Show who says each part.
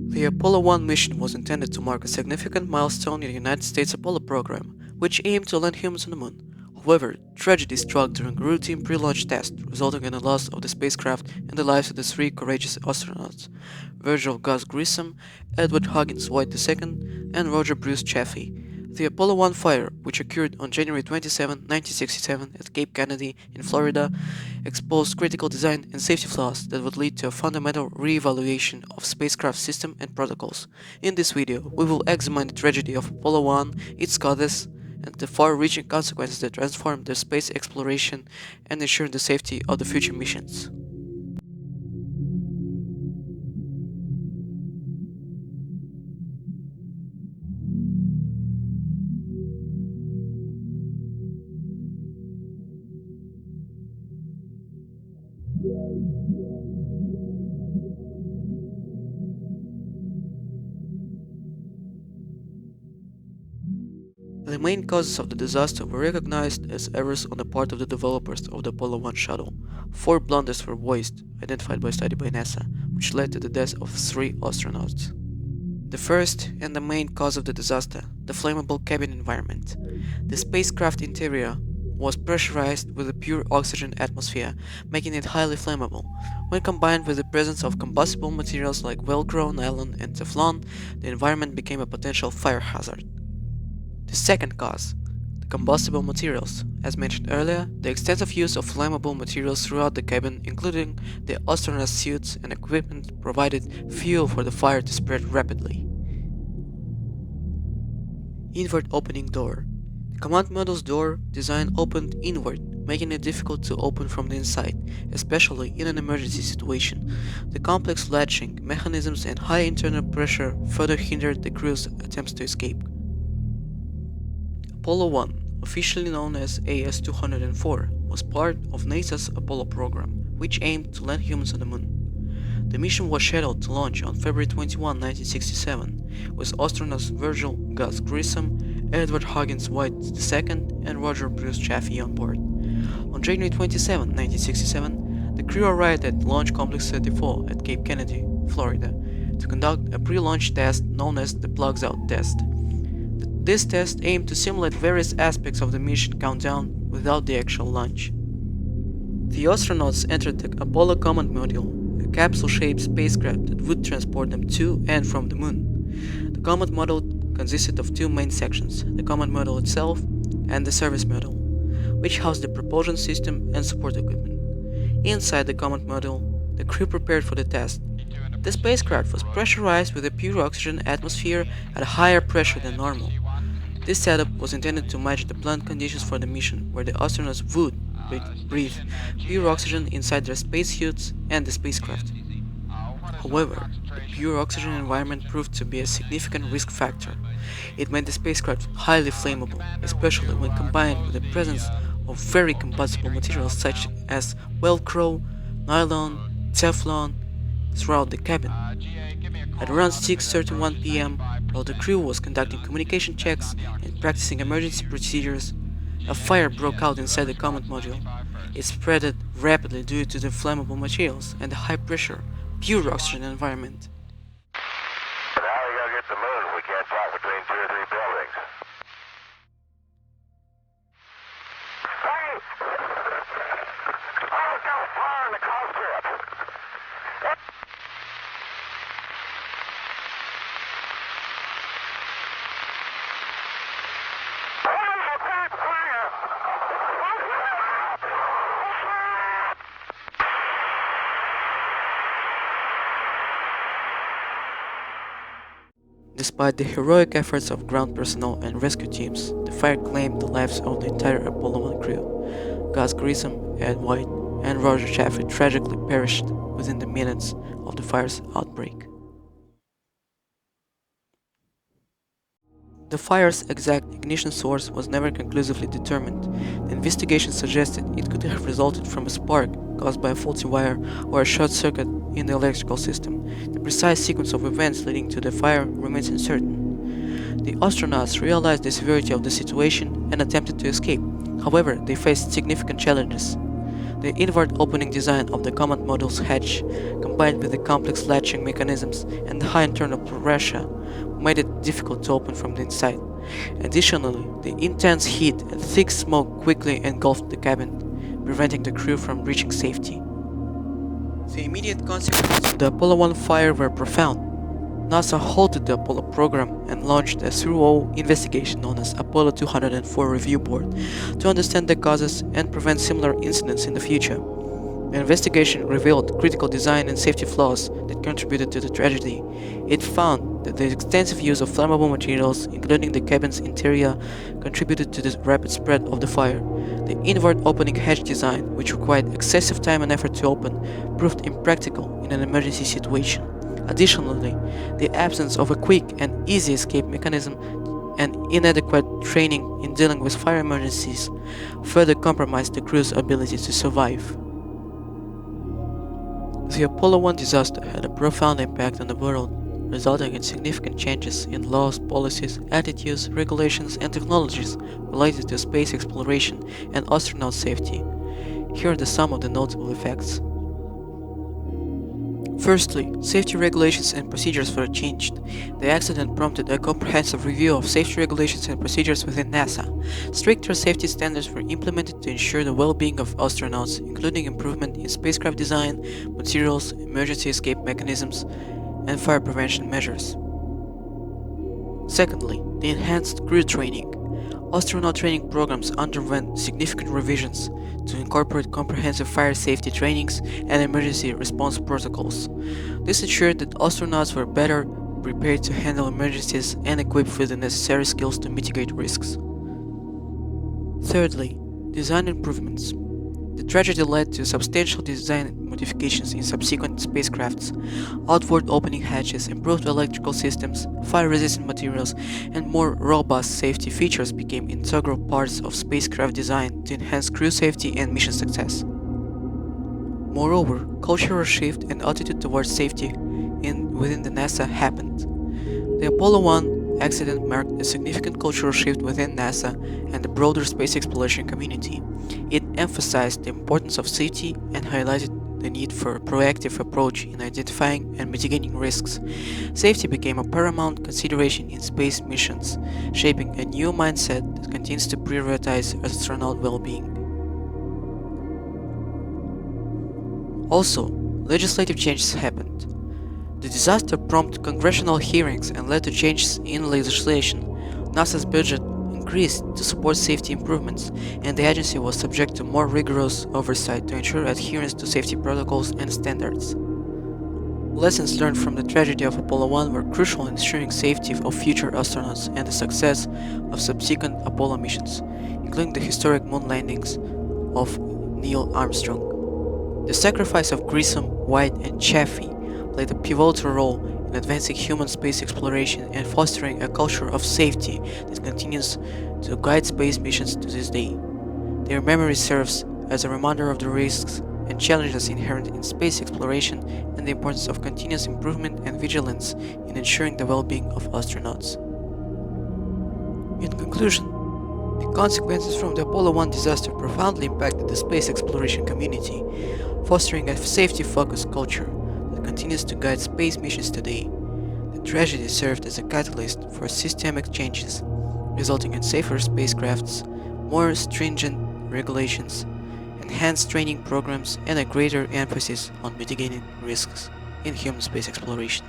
Speaker 1: The Apollo 1 mission was intended to mark a significant milestone in the United States Apollo program, which aimed to land humans on the moon. However, tragedy struck during a routine pre-launch test, resulting in the loss of the spacecraft and the lives of the three courageous astronauts: Virgil Grissom, Edward Huggins White II, and Roger Bruce Chaffee. The Apollo 1 fire, which occurred on January 27, 1967 at Cape Kennedy in Florida, exposed critical design and safety flaws that would lead to a fundamental re-evaluation of spacecraft system and protocols. In this video, we will examine the tragedy of Apollo 1, its causes, and the far-reaching consequences that transformed their space exploration and ensured the safety of the future missions. The main causes of the disaster were recognized as errors on the part of the developers of the Apollo 1 shuttle. 4 blunders were voiced, identified by study by NASA, which led to the death of 3 astronauts. The first and the main cause of the disaster, the flammable cabin environment. The spacecraft interior was pressurized with a pure oxygen atmosphere, making it highly flammable. When combined with the presence of combustible materials like Velcro, nylon, and Teflon, the environment became a potential fire hazard. The second cause, the combustible materials. As mentioned earlier, the extensive use of flammable materials throughout the cabin, including the astronaut suits and equipment, provided fuel for the fire to spread rapidly. Inward opening door. The command module's door design opened inward, making it difficult to open from the inside, especially in an emergency situation. The complex latching mechanisms and high internal pressure further hindered the crew's attempts to escape. Apollo 1, officially known as AS-204, was part of NASA's Apollo program, which aimed to land humans on the moon. The mission was scheduled to launch on February 21, 1967, with astronauts Virgil Grissom, Edward Huggins White II, and Roger Bruce Chaffee on board. On January 27, 1967, the crew arrived at Launch Complex 34 at Cape Kennedy, Florida, to conduct a pre-launch test known as the Plugs Out test. This test aimed to simulate various aspects of the mission countdown without the actual launch. The astronauts entered the Apollo Command Module, a capsule-shaped spacecraft that would transport them to and from the moon. The Command Module consisted of 2 main sections, the Command Module itself and the Service Module, which housed the propulsion system and support equipment. Inside the Command Module, the crew prepared for the test. The spacecraft was pressurized with a pure oxygen atmosphere at a higher pressure than normal. This setup was intended to match the planned conditions for the mission, where the astronauts would breathe pure oxygen inside their spacesuits and the spacecraft. However, the pure oxygen environment proved to be a significant risk factor. It made the spacecraft highly flammable, especially when combined with the presence of very combustible materials such as Velcro, nylon, Teflon throughout the cabin. At around 6:31 p.m., while the crew was conducting communication checks and practicing emergency procedures, a fire broke out inside the command module. It spread rapidly due to the flammable materials and the high-pressure, pure oxygen environment.
Speaker 2: Now we gotta get to the moon. We can't talk between 2 or 3 buildings. Hey! Oh, it's got a fire in the cockpit.
Speaker 1: Despite the heroic efforts of ground personnel and rescue teams, the fire claimed the lives of the entire Apollo 1 crew. Gus Grissom, Ed White, and Roger Chaffee tragically perished within the minutes of the fire's outbreak. The fire's exact ignition source was never conclusively determined. The investigation suggested it could have resulted from a spark caused by a faulty wire or a short circuit in the electrical system. The precise sequence of events leading to the fire remains uncertain. The astronauts realized the severity of the situation and attempted to escape. However, they faced significant challenges. The inward opening design of the command module's hatch, combined with the complex latching mechanisms and the high internal pressure, made it difficult to open from the inside. Additionally, the intense heat and thick smoke quickly engulfed the cabin, preventing the crew from reaching safety. The immediate consequences of the Apollo 1 fire were profound. NASA halted the Apollo program and launched a thorough investigation known as Apollo 204 Review Board to understand the causes and prevent similar incidents in the future. The investigation revealed critical design and safety flaws that contributed to the tragedy. It found that the extensive use of flammable materials, including the cabin's interior, contributed to the rapid spread of the fire. The inward opening hatch design, which required excessive time and effort to open, proved impractical in an emergency situation. Additionally, the absence of a quick and easy escape mechanism and inadequate training in dealing with fire emergencies further compromised the crew's ability to survive. The Apollo 1 disaster had a profound impact on the world, resulting in significant changes in laws, policies, attitudes, regulations, and technologies related to space exploration and astronaut safety. Here are some of the notable effects. Firstly, safety regulations and procedures were changed. The accident prompted a comprehensive review of safety regulations and procedures within NASA. Stricter safety standards were implemented to ensure the well-being of astronauts, including improvement in spacecraft design, materials, emergency escape mechanisms, and fire prevention measures. Secondly, the enhanced crew training. Astronaut training programs underwent significant revisions to incorporate comprehensive fire safety trainings and emergency response protocols. This ensured that astronauts were better prepared to handle emergencies and equipped with the necessary skills to mitigate risks. Thirdly, design improvements. The tragedy led to substantial design modifications in subsequent spacecrafts. Outward opening hatches, improved electrical systems, fire-resistant materials, and more robust safety features became integral parts of spacecraft design to enhance crew safety and mission success. Moreover, cultural shift and attitude towards safety within the NASA happened. The Apollo 1 accident marked a significant cultural shift within NASA and the broader space exploration community. It emphasized the importance of safety and highlighted the need for a proactive approach in identifying and mitigating risks. Safety became a paramount consideration in space missions, shaping a new mindset that continues to prioritize astronaut well-being. Also, legislative changes happened. The disaster prompted congressional hearings and led to changes in legislation. NASA's budget increased to support safety improvements, and the agency was subject to more rigorous oversight to ensure adherence to safety protocols and standards. Lessons learned from the tragedy of Apollo 1 were crucial in ensuring safety of future astronauts and the success of subsequent Apollo missions, including the historic moon landings of Neil Armstrong. The sacrifice of Grissom, White, and Chaffee played a pivotal role in advancing human space exploration and fostering a culture of safety that continues to guide space missions to this day. Their memory serves as a reminder of the risks and challenges inherent in space exploration and the importance of continuous improvement and vigilance in ensuring the well-being of astronauts. In conclusion, the consequences from the Apollo 1 disaster profoundly impacted the space exploration community, fostering a safety-focused culture that continues to guide space missions today. The tragedy served as a catalyst for systemic changes, resulting in safer spacecrafts, more stringent regulations, enhanced training programs, and a greater emphasis on mitigating risks in human space exploration.